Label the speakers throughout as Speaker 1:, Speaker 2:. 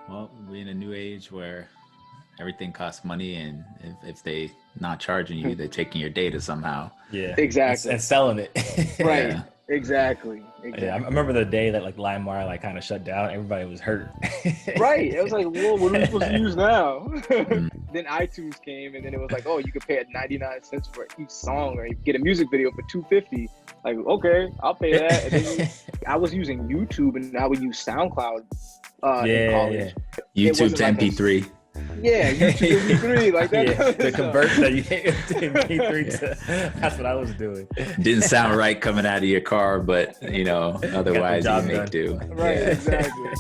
Speaker 1: Well, we're in a new age where everything costs money, and if they not charging you, they're taking your data somehow.
Speaker 2: Yeah, and
Speaker 3: Exactly.
Speaker 2: selling it.
Speaker 3: Right.
Speaker 1: Yeah.
Speaker 3: Exactly.
Speaker 2: Yeah, I
Speaker 3: Exactly.
Speaker 2: remember the day that like LimeWire like kind of shut down. Everybody was hurt.
Speaker 3: Right. It was like, whoa, what are we supposed to use now?
Speaker 1: Mm.
Speaker 3: Then iTunes came, and then it was like, oh, you could pay at 99 cents for each song, or you get a music video for 250. Like, okay, I'll pay that. And then I was using YouTube, and I would use SoundCloud in
Speaker 2: Yeah.
Speaker 3: college. It
Speaker 1: YouTube
Speaker 3: wasn't
Speaker 1: to
Speaker 3: like
Speaker 1: MP3.
Speaker 3: yeah, YouTube MP3, like that.
Speaker 2: Yeah,
Speaker 3: kind of
Speaker 2: the
Speaker 3: stuff.
Speaker 2: conversion that you get to MP3 to, that's what I was doing.
Speaker 1: Didn't sound right coming out of your car, but otherwise you
Speaker 2: job
Speaker 1: make
Speaker 2: done.
Speaker 1: do.
Speaker 3: Right,
Speaker 1: Yeah.
Speaker 3: exactly.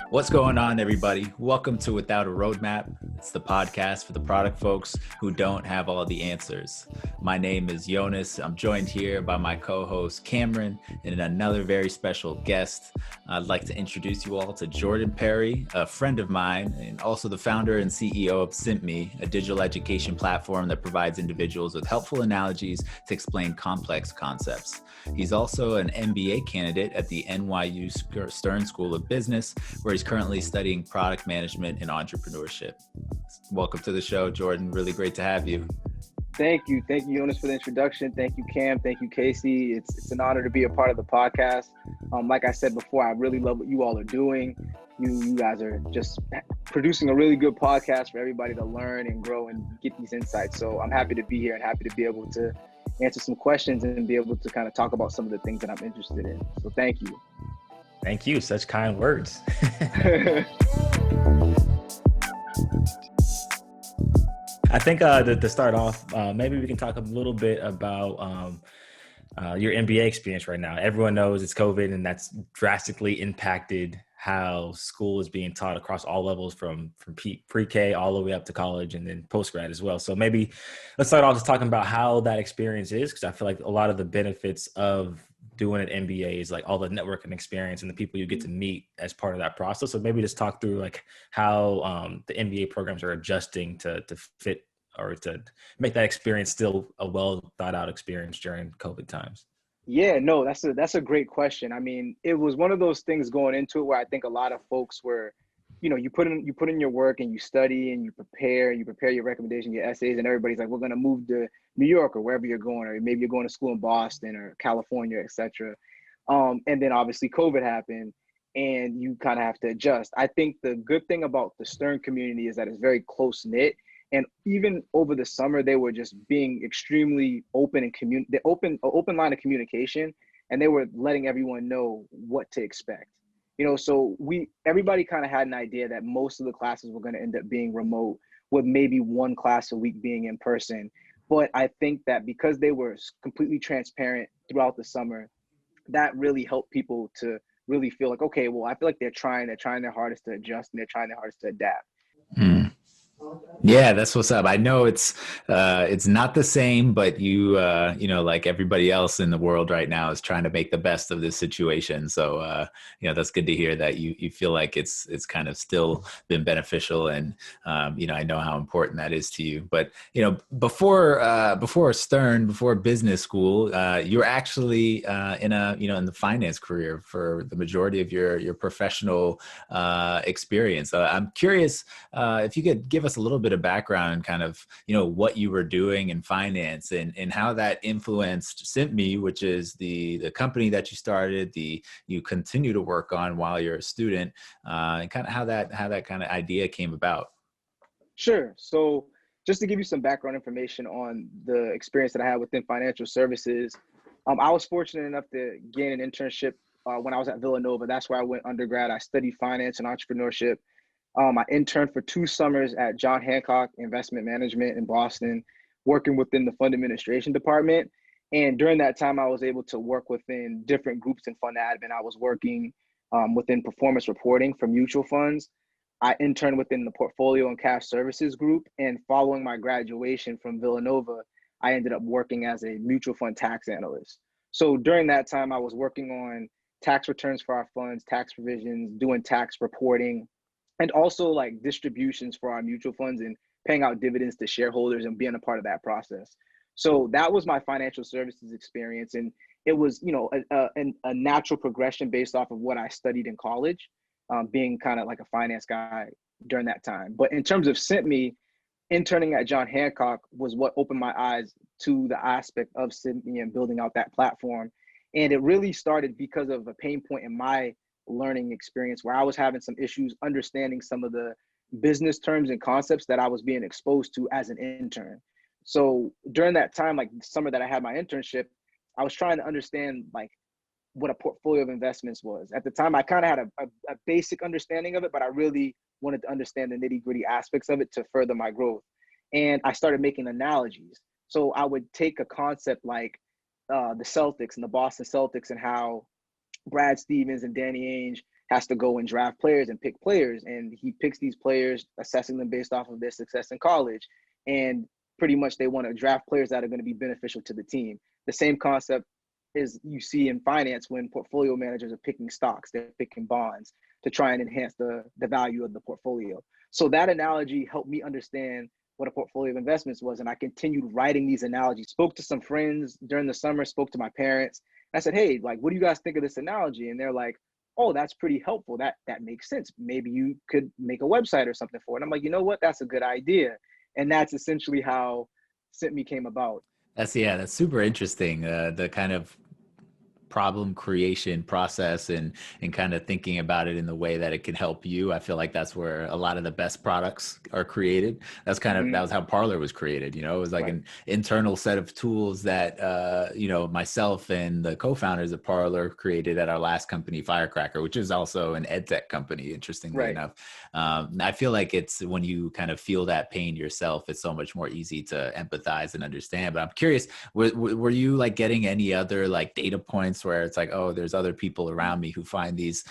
Speaker 1: What's going on, everybody? Welcome to Without a Roadmap. It's the podcast for the product folks who don't have all the answers. My name is Yonas. I'm joined here by my co-host Cameron and another very special guest. I'd like to introduce you all to Jordan Perry, a friend of mine, and also the founder and CEO of SimpMe, a digital education platform that provides individuals with helpful analogies to explain complex concepts. He's also an MBA candidate at the NYU Stern School of Business, where he's currently studying product management and entrepreneurship. Welcome to the show, Jordan. Really great to have you.
Speaker 3: Thank you, Yonas, for the introduction. Thank you, Cam. Thank you, Casey. It's an honor to be a part of the podcast. Like I said before, I really love what you all are doing. You guys are just producing a really good podcast for everybody to learn and grow and get these insights. So I'm happy to be here and happy to be able to answer some questions and be able to kind of talk about some of the things that I'm interested in. So thank you.
Speaker 2: Thank you. Such kind words. I think to start off, maybe we can talk a little bit about your MBA experience right now. Everyone knows it's COVID, and that's drastically impacted how school is being taught across all levels, from pre-K all the way up to college and then post-grad as well. So maybe let's start off just talking about how that experience is, because I feel like a lot of the benefits of doing an MBA is like all the networking experience and the people you get to meet as part of that process. So maybe just talk through like how the MBA programs are adjusting to fit or to make that experience still a well thought out experience during COVID times.
Speaker 3: Yeah, no, that's a great question. I mean, it was one of those things going into it where I think a lot of folks were, you put in your work and you study and you prepare your recommendation, your essays, and everybody's like, we're going to move to New York or wherever you're going, or maybe you're going to school in Boston or California, etc. And then obviously COVID happened and you kind of have to adjust. I think the good thing about the Stern community is that it's very close knit. And even over the summer, they were just being extremely open and open line of communication, and they were letting everyone know what to expect. So everybody kind of had an idea that most of the classes were going to end up being remote, with maybe one class a week being in person. But I think that because they were completely transparent throughout the summer, that really helped people to really feel like, okay, well, I feel like they're trying their hardest to adjust and they're trying their hardest to adapt.
Speaker 1: Yeah, that's what's up. I know it's not the same, but like everybody else in the world right now is trying to make the best of this situation. So, that's good to hear that you feel like it's kind of still been beneficial. And, I know how important that is to you. But, before Stern, before business school, you were actually in the finance career for the majority of your professional experience. I'm curious if you could give us a little bit of background and kind of, what you were doing in finance and how that influenced SimpMe, which is the company that you started, you continue to work on while you're a student, and kind of how that kind of idea came about.
Speaker 3: Sure. So just to give you some background information on the experience that I had within financial services, I was fortunate enough to gain an internship when I was at Villanova. That's where I went undergrad. I studied finance and entrepreneurship. I interned for 2 summers at John Hancock Investment Management in Boston, working within the fund administration department. And during that time, I was able to work within different groups in fund admin. I was working within performance reporting for mutual funds. I interned within the portfolio and cash services group. And following my graduation from Villanova, I ended up working as a mutual fund tax analyst. So during that time, I was working on tax returns for our funds, tax provisions, doing tax reporting, and also like distributions for our mutual funds and paying out dividends to shareholders and being a part of that process. So that was my financial services experience. And it was, you know, a natural progression based off of what I studied in college, being kind of like a finance guy during that time. But in terms of SimpMe, interning at John Hancock was what opened my eyes to the aspect of SimpMe and building out that platform. And it really started because of a pain point in my learning experience where I was having some issues understanding some of the business terms and concepts that I was being exposed to as an intern. So during that time, like the summer that I had my internship, I was trying to understand like what a portfolio of investments was. At the time, I kind of had a basic understanding of it, but I really wanted to understand the nitty gritty aspects of it to further my growth. And I started making analogies. So I would take a concept like the Celtics and the Boston Celtics and how Brad Stevens and Danny Ainge has to go and draft players and pick players. And he picks these players, assessing them based off of their success in college. And pretty much they want to draft players that are going to be beneficial to the team. The same concept is you see in finance when portfolio managers are picking stocks, they're picking bonds to try and enhance the value of the portfolio. So that analogy helped me understand what a portfolio of investments was. And I continued writing these analogies, spoke to some friends during the summer, spoke to my parents. I said, hey, like, what do you guys think of this analogy? And they're like, oh, that's pretty helpful. That makes sense. Maybe you could make a website or something for it. And I'm like, you know what? That's a good idea. And that's essentially how SimpMe came about.
Speaker 1: That's super interesting. The kind of problem creation process and kind of thinking about it in the way that it can help you. I feel like that's where a lot of the best products are created. That's kind of, that was how Parlor was created. You know, it was like an internal set of tools that, you know, myself and the co-founders of Parlor created at our last company, Firecracker, which is also an ed tech company, interestingly enough. I feel like it's when you kind of feel that pain yourself, it's so much more easy to empathize and understand. But I'm curious, were you like getting any other like data points where it's like, oh, there's other people around me who find these,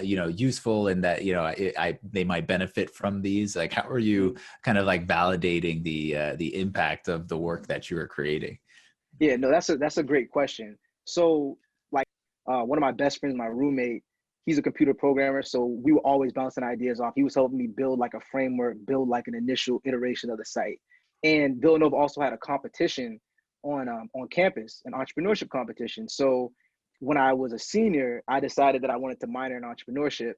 Speaker 1: you know, useful and that, you know, they might benefit from these? Like, how are you kind of like validating the impact of the work that you are creating?
Speaker 3: Yeah, no, that's a great question. So like one of my best friends, my roommate, he's a computer programmer. So we were always bouncing ideas off. He was helping me build like a framework, build like an initial iteration of the site. And Villanova also had a competition on campus, an entrepreneurship competition. So when I was a senior, I decided that I wanted to minor in entrepreneurship.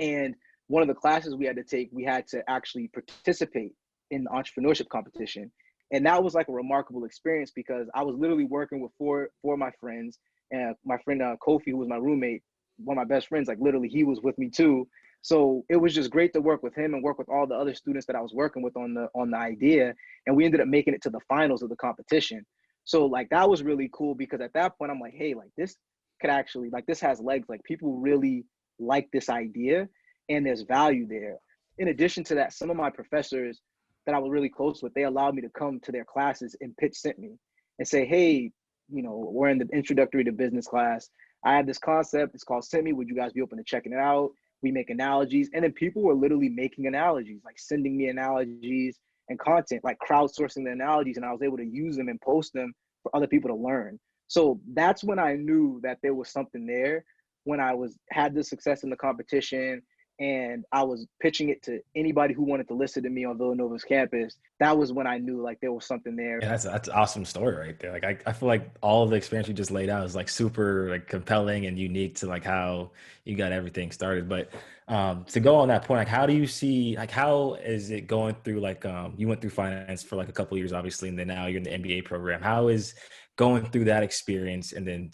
Speaker 3: And one of the classes we had to take, we had to actually participate in the entrepreneurship competition. And that was like a remarkable experience because I was literally working with four of my friends. And my friend Kofi, who was my roommate, one of my best friends, like literally he was with me too. So it was just great to work with him and work with all the other students that I was working with on the idea. And we ended up making it to the finals of the competition. So like that was really cool because at that point I'm like, hey, like this could actually, like this has legs. Like people really like this idea and there's value there. In addition to that, some of my professors that I was really close with, they allowed me to come to their classes and pitch SimpMe and say, hey, you know, we're in the introductory to business class. I have this concept, it's called SimpMe. Would you guys be open to checking it out? We make analogies. And then people were literally making analogies, like sending me analogies and content, like crowdsourcing the analogies. And I was able to use them and post them for other people to learn. So that's when I knew that there was something there, when I had the success in the competition and I was pitching it to anybody who wanted to listen to me on Villanova's campus. That was when I knew like there was something there.
Speaker 2: Yeah, that's an awesome story right there. Like I feel like all of the experience you just laid out is like super like compelling and unique to like how you got everything started. But to go on that point, like how do you see, like how is it going through like you went through finance for like a couple of years obviously, and then now you're in the MBA program. How is going through that experience and then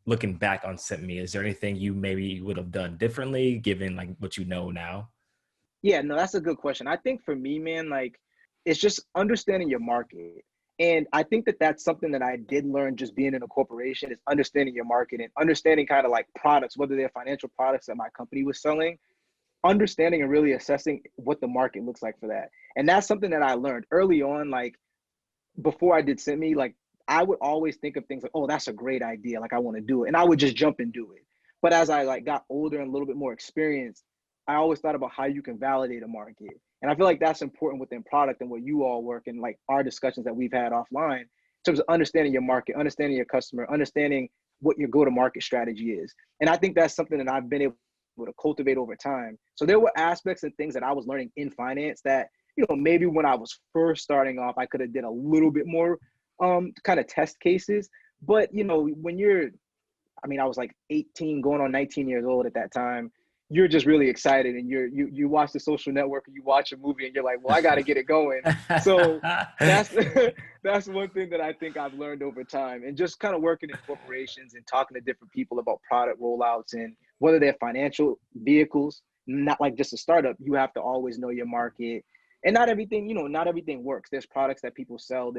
Speaker 2: looking back on SimpMe, is there anything you maybe would have done differently given like what you know now?
Speaker 3: Yeah, no, that's a good question. I think for me, man, like it's just understanding your market. And I think that that's something that I did learn just being in a corporation is understanding your market and understanding kind of like products, whether they're financial products that my company was selling, understanding and really assessing what the market looks like for that. And that's something that I learned early on, like before I did SimpMe, like I would always think of things like, oh, that's a great idea. Like I want to do it. And I would just jump and do it. But as I like got older and a little bit more experienced, I always thought about how you can validate a market. And I feel like that's important within product and where you all work and like our discussions that we've had offline in terms of understanding your market, understanding your customer, understanding what your go-to-market strategy is. And I think that's something that I've been able to cultivate over time. So there were aspects and things that I was learning in finance that, you know, maybe when I was first starting off, I could have did a little bit more kind of test cases. But when I mean, I was like 18, going on 19 years old at that time. You're just really excited, and you watch the Social Network, or you watch a movie, and you're like, well, I got to get it going. So that's that's one thing that I think I've learned over time, and just kind of working in corporations and talking to different people about product rollouts and whether they're financial vehicles, not like just a startup. You have to always know your market, and not everything, not everything works. There's products that people sell.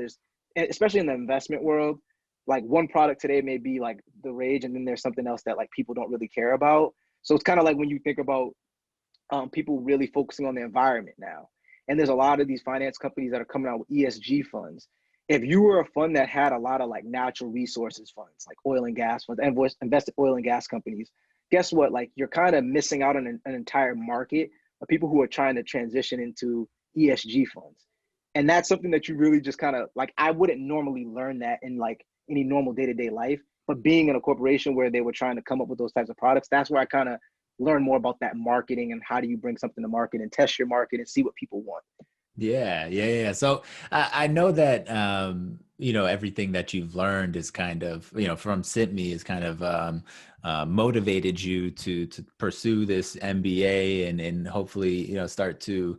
Speaker 3: Especially in the investment world, like one product today may be like the rage, and then there's something else that like people don't really care about. So it's kind of like when you think about people really focusing on the environment now, and there's a lot of these finance companies that are coming out with ESG funds. If you were a fund that had a lot of like natural resources funds, like oil and gas funds, and invested oil and gas companies, guess what? Like you're kind of missing out on an entire market of people who are trying to transition into ESG funds. And that's something that you really just kind of like, I wouldn't normally learn that in like any normal day-to-day life, but being in a corporation where they were trying to come up with those types of products, that's where I kind of learn more about that marketing and how do you bring something to market and test your market and see what people want.
Speaker 1: Yeah. So I know that everything that you've learned is kind of from SimpMe is kind of motivated you to pursue this MBA and hopefully start to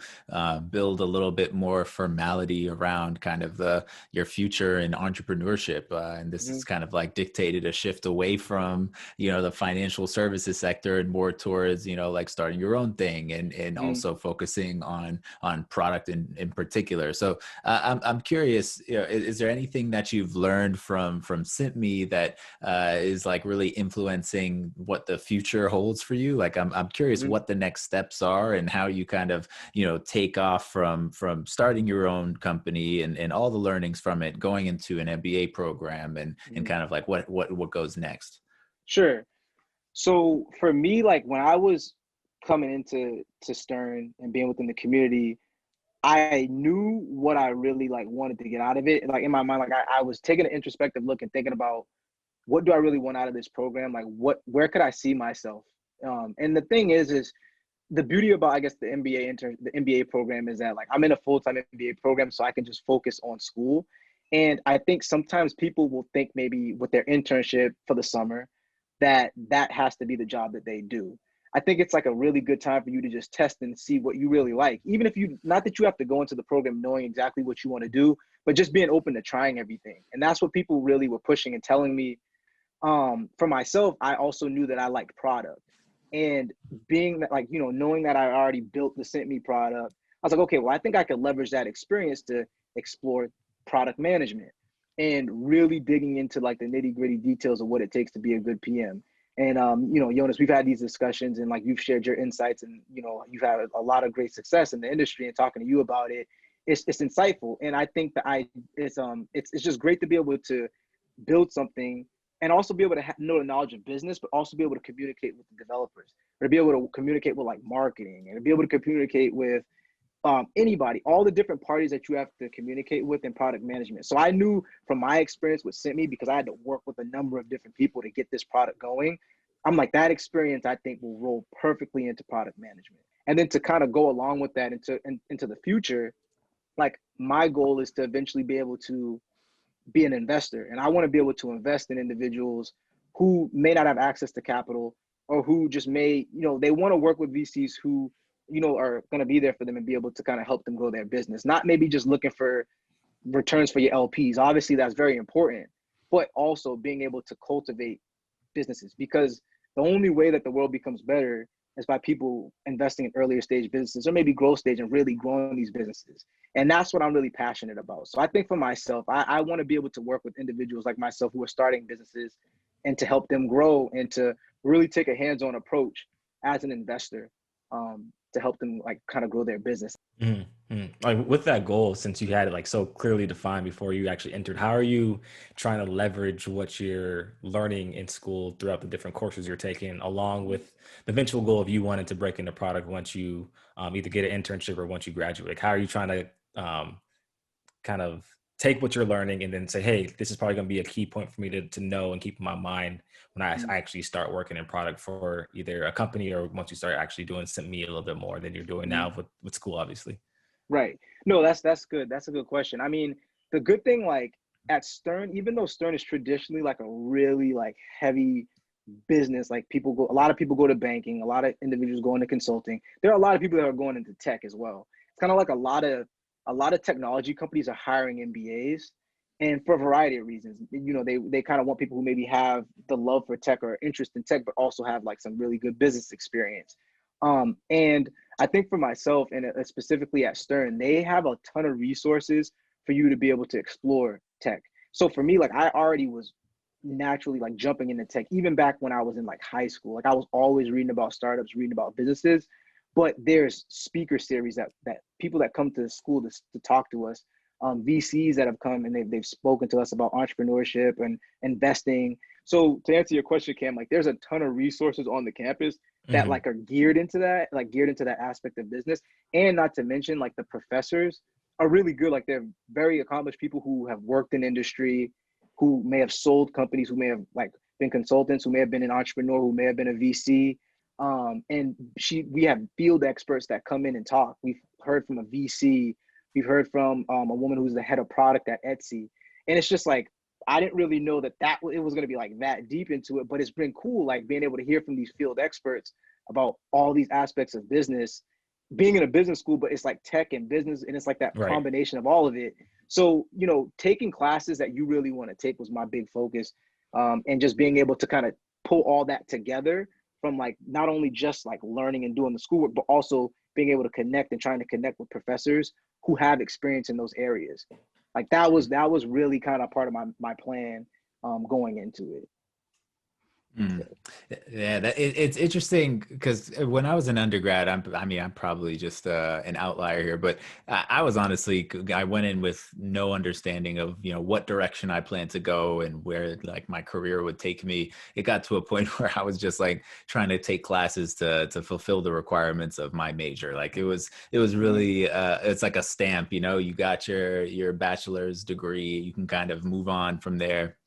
Speaker 1: build a little bit more formality around kind of your future in entrepreneurship. And this is kind of like dictated a shift away from the financial services sector and more towards like starting your own thing and also focusing on product in particular. So I'm curious, is there anything that you've learned from SimpMe that is like really influencing what the future holds for you? Like I'm curious what the next steps are and how you kind of take off from starting your own company and all the learnings from it, going into an MBA program and kind of like what goes next.
Speaker 3: Sure. So for me, like when I was coming into Stern and being within the community, I knew what I really like wanted to get out of it. Like in my mind, like I was taking an introspective look and thinking about what do I really want out of this program? Like where could I see myself? And the thing is the beauty about, I guess, the MBA program is that like I'm in a full-time MBA program, so I can just focus on school. And I think sometimes people will think maybe with their internship for the summer that has to be the job that they do. I think it's like a really good time for you to just test and see what you really like. Even if not that you have to go into the program knowing exactly what you want to do, but just being open to trying everything. And that's what people really were pushing and telling me. For myself, I also knew that I liked product, and being that like, knowing that I already built the SimpMe product, I was like, okay, well, I think I could leverage that experience to explore product management and really digging into like the nitty gritty details of what it takes to be a good PM. And, Yonas, we've had these discussions and like you've shared your insights and, you've had a lot of great success in the industry, and talking to you about it, it's insightful. And I think that it's just great to be able to build something and also be able to know the knowledge of business, but also be able to communicate with the developers, or to be able to communicate with like marketing, and to be able to communicate with anybody, all the different parties that you have to communicate with in product management. So I knew from my experience with SimpMe, because I had to work with a number of different people to get this product going, I'm like, that experience I think will roll perfectly into product management. And then to kind of go along with that into the future, like my goal is to eventually be able to be an investor. And I want to be able to invest in individuals who may not have access to capital, or who just may, they want to work with VCs who, are going to be there for them and be able to kind of help them grow their business. Not maybe just looking for returns for your LPs. Obviously, that's very important, but also being able to cultivate businesses, because the only way that the world becomes better is by people investing in earlier stage businesses, or maybe growth stage, and really growing these businesses. And that's what I'm really passionate about. So I think for myself, I want to be able to work with individuals like myself who are starting businesses, and to help them grow, and to really take a hands-on approach as an investor, to help them like kind of grow their business.
Speaker 2: Mm-hmm. Like with that goal, since you had it like so clearly defined before you actually entered, how are you trying to leverage what you're learning in school throughout the different courses you're taking, along with the eventual goal of you wanting to break into product once you either get an internship or once you graduate? Like, how are you trying to kind of take what you're learning and then say, hey, this is probably going to be a key point for me to know and keep in my mind when I actually start working in product for either a company, or once you start actually doing SimpMe a little bit more than you're doing now with school, obviously.
Speaker 3: Right. No, that's good. That's a good question. I mean, the good thing, like at Stern, even though Stern is traditionally like a really like heavy business, like a lot of people go to banking, a lot of individuals go into consulting. There are a lot of people that are going into tech as well. It's kind of like a lot of technology companies are hiring MBAs, and for a variety of reasons. You know, they kind of want people who maybe have the love for tech or interest in tech, but also have like some really good business experience. And I think for myself, and specifically at Stern, they have a ton of resources for you to be able to explore tech. So for me, like I already was naturally like jumping into tech, even back when I was in like high school. Like I was always reading about startups, reading about businesses. But there's speaker series that people that come to the school to talk to us, VCs that have come and they've spoken to us about entrepreneurship and investing. So to answer your question, Cam, like there's a ton of resources on the campus that like are geared into that, aspect of business. And not to mention like the professors are really good. Like they're very accomplished people who have worked in industry, who may have sold companies, who may have like been consultants, who may have been an entrepreneur, who may have been a VC. And we have field experts that come in and talk. We've heard from a VC, we've heard from a woman who's the head of product at Etsy. And it's just like, I didn't really know that it was going to be like that deep into it, but it's been cool, like being able to hear from these field experts about all these aspects of business, being in a business school, but it's like tech and business, and it's like that combination of all of it. So, you know, taking classes that you really want to take was my big focus, and just being able to kind of pull all that together from like not only just like learning and doing the schoolwork, but also being able to connect and trying to connect with professors who have experience in those areas. Like that was really kind of part of my plan going into it.
Speaker 1: Mm. Yeah, it's interesting because when I was an undergrad, I'm probably just an outlier here, but I was honestly, I went in with no understanding of, you know, what direction I planned to go and where like my career would take me. It got to a point where I was just like trying to take classes to fulfill the requirements of my major. Like it was really, it's like a stamp, you know, you got your bachelor's degree, you can kind of move on from there.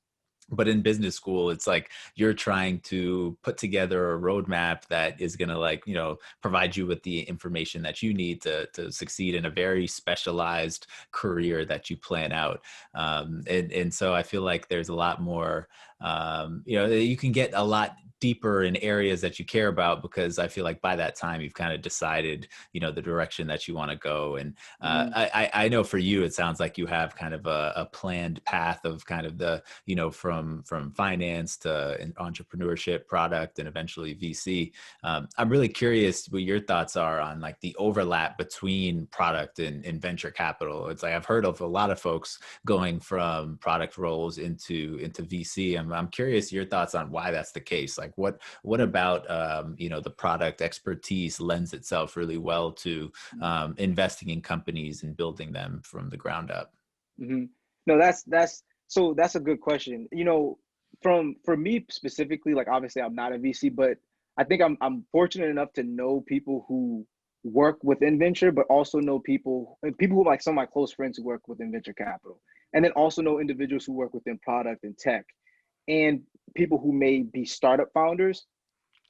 Speaker 1: But in business school, it's like you're trying to put together a roadmap that is going to like, you know, provide you with the information that you need to succeed in a very specialized career that you plan out. And so I feel like there's a lot more, you know, you can get a lot deeper in areas that you care about, because I feel like by that time you've kind of decided, you know, the direction that you want to go. And I know for you, it sounds like you have kind of a planned path of kind of the, you know, from finance to entrepreneurship, product, and eventually VC. I'm really curious what your thoughts are on like the overlap between product and venture capital. It's like I've heard of a lot of folks going from product roles into VC. I'm curious your thoughts on why that's the case. Like what about you know, the product expertise lends itself really well to investing in companies and building them from the ground up?
Speaker 3: Mm-hmm. No, that's a good question. You know, for me specifically, like obviously I'm not a VC, but I think I'm fortunate enough to know people who work within venture, but also know people who like some of my close friends who work within venture capital, and then also know individuals who work within product and tech, and people who may be startup founders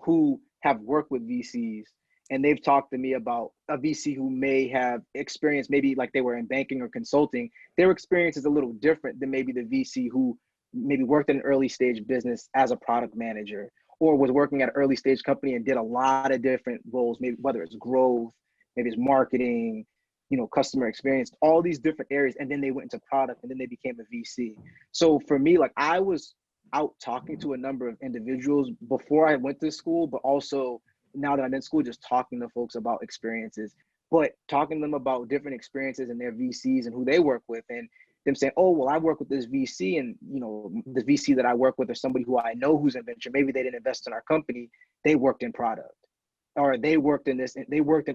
Speaker 3: who have worked with VCs, and they've talked to me about a VC who may have experience, maybe like they were in banking or consulting. Their experience is a little different than maybe the VC who maybe worked in an early stage business as a product manager, or was working at an early stage company and did a lot of different roles, maybe whether it's growth, maybe it's marketing, you know, customer experience, all these different areas. And then they went into product and then they became a VC. So for me, like I was out talking to a number of individuals before I went to school, but also now that I'm in school, just talking to folks about experiences, but talking to them about different experiences and their VCs and who they work with, and them saying, oh, well, I work with this VC, and you know, the VC that I work with or somebody who I know who's in venture, maybe they didn't invest in our company, they worked in product, or they worked in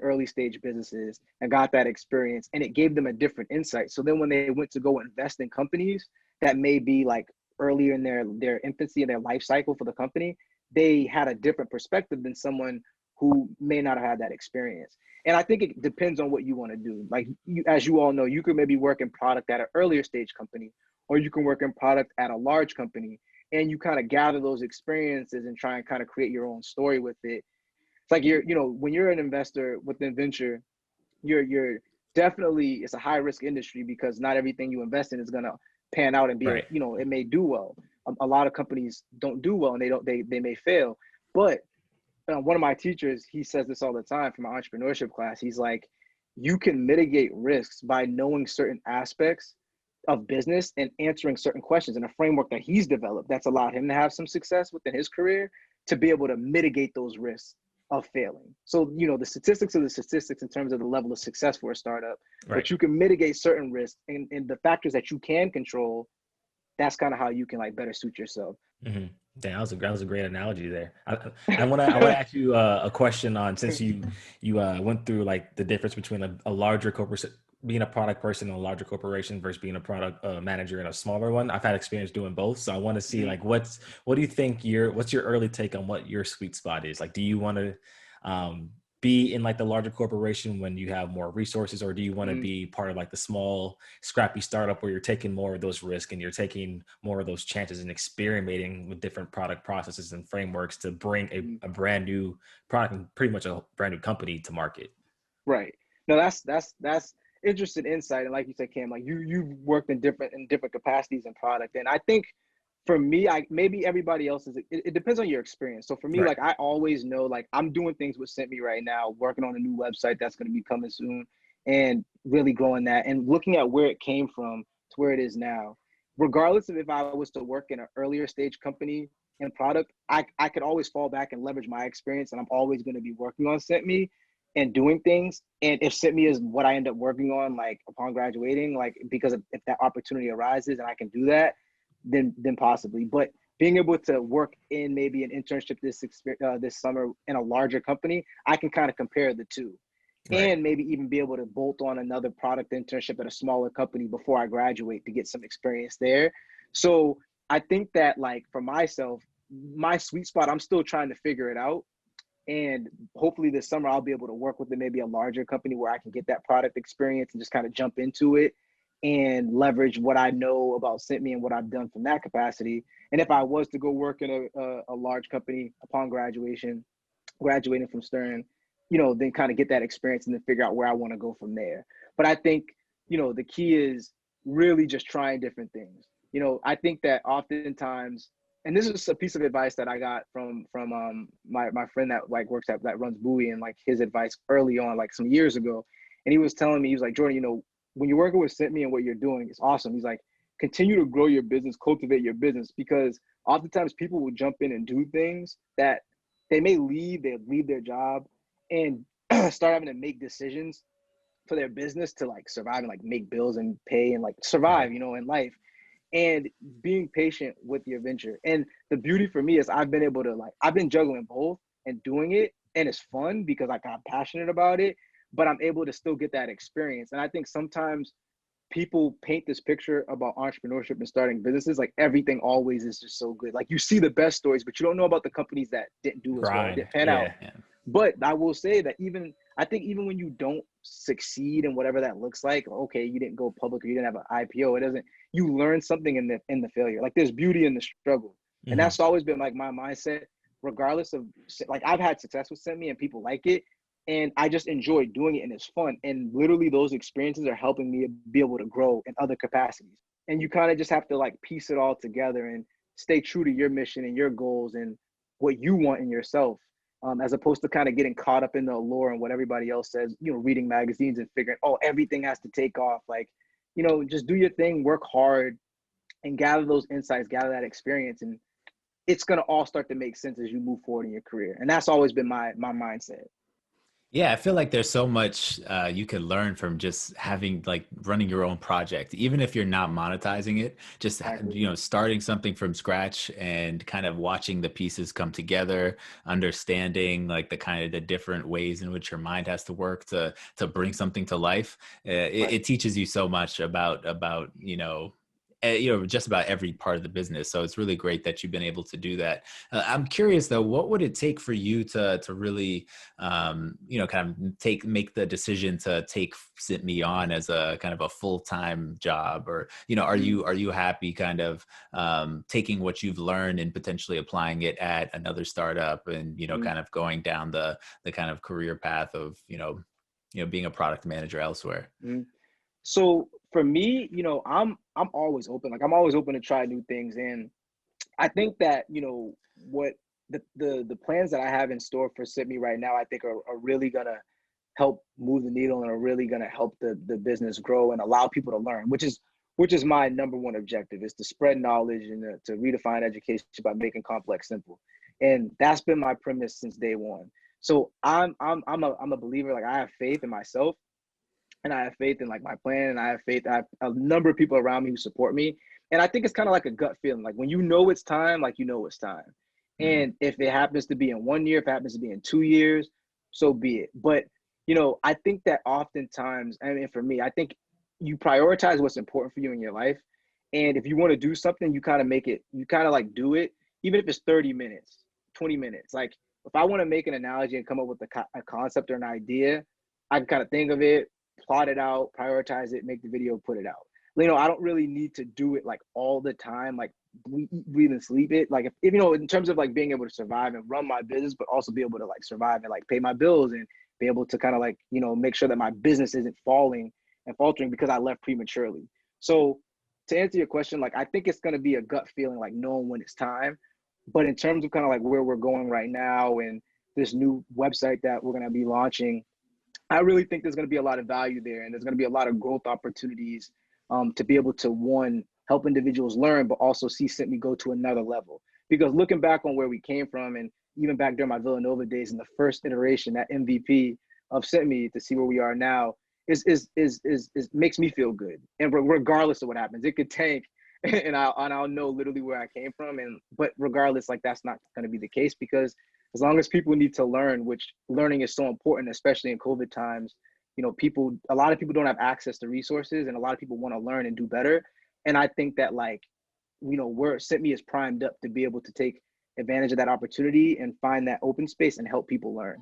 Speaker 3: early stage businesses and got that experience, and it gave them a different insight. So then when they went to go invest in companies that may be like earlier in their infancy and their life cycle for the company, they had a different perspective than someone who may not have had that experience. And I think it depends on what you want to do. Like as you all know, you could maybe work in product at an earlier stage company, or you can work in product at a large company, and you kind of gather those experiences and try and kind of create your own story with it. It's like when you're an investor within venture, you're definitely, it's a high risk industry because not everything you invest in is gonna pan out and be
Speaker 2: Right.
Speaker 3: it may do well. A lot of companies don't do well, and they may fail. But one of my teachers, he says this all the time from my entrepreneurship class. He's like, you can mitigate risks by knowing certain aspects of business and answering certain questions in a framework that he's developed that's allowed him to have some success within his career, to be able to mitigate those risks of failing. So, the statistics are the statistics in terms of the level of success for a startup,
Speaker 2: Right.
Speaker 3: but you can mitigate certain risks, and the factors that you can control. That's kind of how you can like better suit yourself.
Speaker 2: Mm-hmm. Damn, that was a great analogy there. I want to ask you a question on, since you went through like the difference between a larger corporate, being a product person in a larger corporation versus being a product manager in a smaller one. I've had experience doing both, so I want to see like what do you think what's your early take on what your sweet spot is? Like, do you want to be in like the larger corporation when you have more resources, or do you want to be part of like the small scrappy startup where you're taking more of those risks and you're taking more of those chances and experimenting with different product processes and frameworks to bring a brand new product and pretty much a brand new company to market?
Speaker 3: Right. No, that's interesting insight. And like you said, Cam, like you've worked in different capacities in product. And I think for me, maybe everybody else it depends on your experience. So for me,
Speaker 2: Right.
Speaker 3: like I always know, like I'm doing things with SimpMe right now, working on a new website that's going to be coming soon, and really growing that and looking at where it came from to where it is now. Regardless of if I was to work in an earlier stage company and product, I could always fall back and leverage my experience, and I'm always going to be working on SimpMe and doing things. And if SimpMe is what I end up working on, like upon graduating, like because if that opportunity arises and I can do that, then possibly. But being able to work in maybe an internship this summer in a larger company, I can kind of compare the two,
Speaker 2: Right.
Speaker 3: and maybe even be able to bolt on another product internship at a smaller company before I graduate to get some experience there. So I think that like for myself, my sweet spot, I'm still trying to figure it out. And hopefully this summer I'll be able to work with maybe a larger company where I can get that product experience and just kind of jump into it and leverage what I know about SimpMe and what I've done from that capacity. And if I was to go work in a large company upon graduating from Stern, then kind of get that experience and then figure out where I want to go from there. But I think, the key is really just trying different things. I think that oftentimes, and this is a piece of advice that I got from my friend that like works that runs Bowie, and like his advice early on, like some years ago. And he was telling me, he was like, Jordan, when you're working with SimpMe and what you're doing, it's awesome. He's like, continue to grow your business, cultivate your business, because oftentimes people will jump in and do things that they leave their job and start having to make decisions for their business to like survive and like make bills and pay and like survive,
Speaker 2: Right.
Speaker 3: in life. And being patient with your venture. And the beauty for me is I've been juggling both and doing it, and it's fun because like I'm passionate about it, but I'm able to still get that experience. And I think sometimes people paint this picture about entrepreneurship and starting businesses like everything always is just so good. Like you see the best stories, but you don't know about the companies that didn't do as well,
Speaker 2: Grind.
Speaker 3: didn't pan out.
Speaker 2: Yeah.
Speaker 1: Yeah.
Speaker 3: But I will say that I think even when you don't succeed in whatever that looks like, okay, you didn't go public or you didn't have an IPO, you learn something in the failure. Like there's beauty in the struggle. And
Speaker 2: Mm-hmm.
Speaker 3: that's always been like my mindset, regardless of like I've had success with SimpMe and people like it. And I just enjoy doing it and it's fun. And literally those experiences are helping me be able to grow in other capacities. And you kind of just have to like piece it all together and stay true to your mission and your goals and what you want in yourself, as opposed to kind of getting caught up in the allure and what everybody else says, reading magazines and figuring, oh, everything has to take off. Like, just do your thing, work hard, and gather those insights, gather that experience. And it's going to all start to make sense as you move forward in your career. And that's always been my mindset.
Speaker 1: Yeah, I feel like there's so much you could learn from just having like running your own project, even if you're not monetizing it, just
Speaker 3: Exactly.
Speaker 1: starting something from scratch and kind of watching the pieces come together, understanding like the kind of the different ways in which your mind has to work to bring something to life.
Speaker 3: Right.
Speaker 1: It teaches you so much about just about every part of the business. So it's really great that you've been able to do that. I'm curious though, what would it take for you to really kind of make the decision to take SimpMe on as a kind of a full-time job, or are you happy kind of taking what you've learned and potentially applying it at another startup and kind of going down the kind of career path of being a product manager elsewhere?
Speaker 3: So for me, I'm always open. Like I'm always open to try new things. And I think that, what the plans that I have in store for SimpMe right now, I think are really gonna help move the needle and are really gonna help the business grow and allow people to learn, which is my number one objective, is to spread knowledge and to redefine education by making complex simple. And that's been my premise since day one. So I'm a believer. Like I have faith in myself, and I have faith in like my plan, and I have faith. I have a number of people around me who support me. And I think it's kind of like a gut feeling. Like when it's time, like it's time. And if it happens to be in 1 year, if it happens to be in 2 years, so be it. But I think that oftentimes, I mean, for me, I think you prioritize what's important for you in your life. And if you want to do something, you kind of like do it, even if it's 30 minutes, 20 minutes. Like if I want to make an analogy and come up with a concept or an idea, I can kind of think of it, plot it out, prioritize it, make the video, put it out. I don't really need to do it like all the time, like breathe and sleep it. Like if in terms of like being able to survive and run my business, but also be able to like survive and like pay my bills and be able to kind of like, make sure that my business isn't falling and faltering because I left prematurely. So to answer your question, like I think it's going to be a gut feeling, like knowing when it's time. But in terms of kind of like where we're going right now and this new website that we're going to be launching, I really think there's going to be a lot of value there, and there's going to be a lot of growth opportunities to be able to, one, help individuals learn, but also see SimpMe go to another level. Because looking back on where we came from, and even back during my Villanova days in the first iteration, that MVP of SimpMe, to see where we are now is makes me feel good. And regardless of what happens, it could tank, and I'll know literally where I came from. But regardless, like that's not going to be the case, because as long as people need to learn, which learning is so important, especially in COVID times, a lot of people don't have access to resources, and a lot of people want to learn and do better. And I think that like, SimpMe is primed up to be able to take advantage of that opportunity and find that open space and help people learn.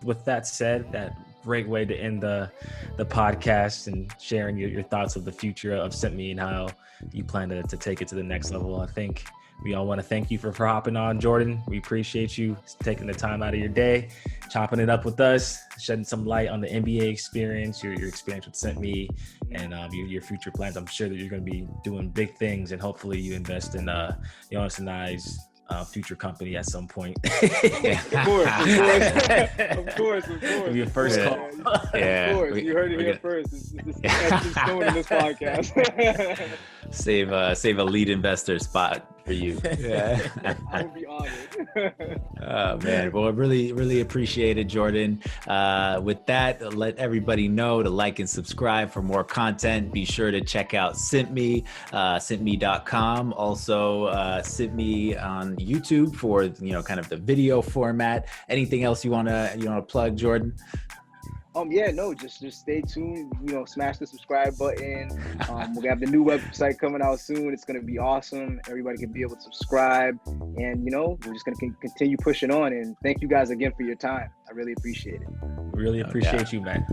Speaker 2: With that said, that great way to end the podcast and sharing your thoughts of the future of SimpMe and how you plan to take it to the next level. I think we all want to thank you for hopping on, Jordan. We appreciate you taking the time out of your day, chopping it up with us, shedding some light on the MBA experience, your experience with SimpMe, and your future plans. I'm sure that you're going to be doing big things, and hopefully you invest in Yonas and I's future company at some point.
Speaker 3: Of course.
Speaker 2: It'll be a first call.
Speaker 3: Yeah, of course. You heard it here first. It's stone in this podcast.
Speaker 1: Save a lead investor spot for you. Yeah.
Speaker 3: I would be honored.
Speaker 1: Oh man, well, I really appreciate it, Jordan. With that, let everybody know to like and subscribe for more content. Be sure to check out SimpMe, simpme.com. Also, SimpMe on YouTube for kind of the video format. Anything else you wanna plug, Jordan?
Speaker 3: Yeah, no, just stay tuned, smash the subscribe button. We're gonna have the new website coming out soon. It's gonna be awesome. Everybody can be able to subscribe, and we're just gonna continue pushing on. And thank you guys again for your time. I really appreciate it.
Speaker 2: Really appreciate you, man.